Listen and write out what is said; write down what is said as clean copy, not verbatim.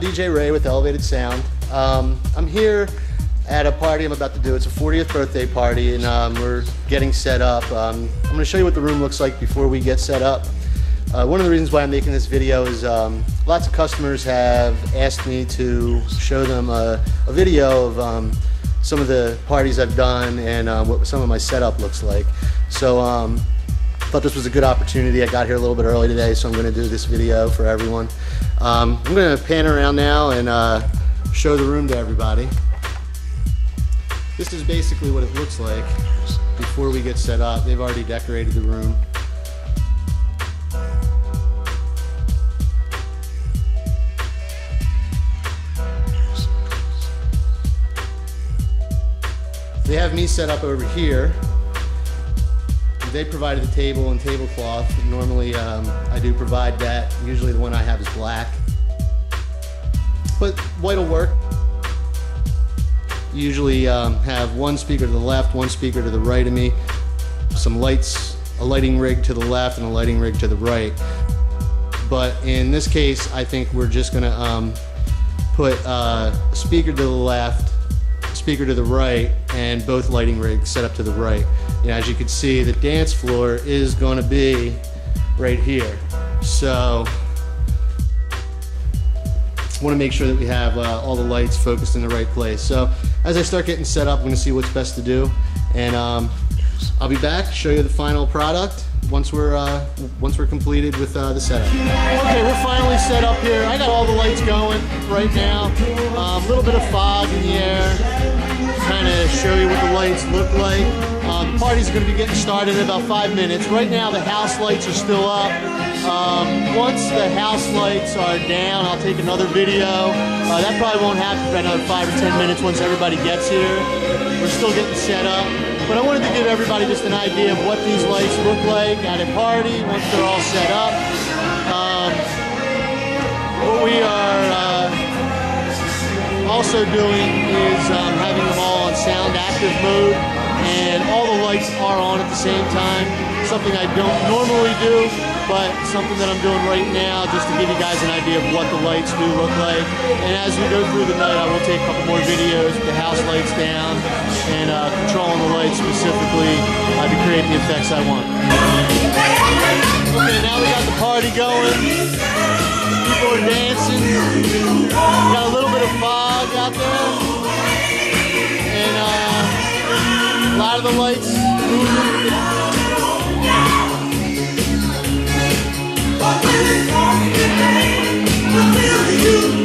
DJ Ray with Elevated Sound. I'm here at a party I'm about to do. It's a 40th birthday party, and we're getting set up. I'm going to show you what the room looks like before we get set up. One of the reasons why I'm making this video is lots of customers have asked me to show them a video of some of the parties I've done and what some of my setup looks like. So I thought this was a good opportunity. I got here a little bit early today, so I'm going to do this video for everyone. I'm going to pan around now and show the room to everybody. This is basically what it looks like before we get set up. They've already decorated the room. They have me set up over here. They provided the table and tablecloth. Normally I do provide that. Usually the one I have is black, but white will work. Usually have one speaker to the left, one speaker to the right of me, some lights, a lighting rig to the left and a lighting rig to the right. But in this case, I think we're just gonna put a speaker to the left, speaker to the right, and both lighting rigs set up to the right. And as you can see, the dance floor is going to be right here. So I want to make sure that we have all the lights focused in the right place. So as I start getting set up, I'm going to see what's best to do, and I'll be back, show you the final product once we're completed with the setup. Okay, we're finally set up here. I got all the lights going right now. A little bit of fog in the air, kind of show you what the lights look like. The party's going to be getting started in about 5 minutes. Right now the house lights are still up. Once the house lights are down, I'll take another video. That probably won't happen for another 5 or 10 minutes once everybody gets here. We're still getting set up. But I wanted to give everybody just an idea of what these lights look like at a party once they're all set up. What we are also doing is having them all on sound active mode, and all the lights are on at the same time. Something I don't normally do, but something that I'm doing right now just to give you guys an idea of what the lights do look like. And as we go through the night, I will take a couple more videos with the house lights down and controlling the lights specifically to create the effects I want. Okay, now we got the party going. People are dancing. Got a little bit of fog out there. And a lot of the lights moving. What will you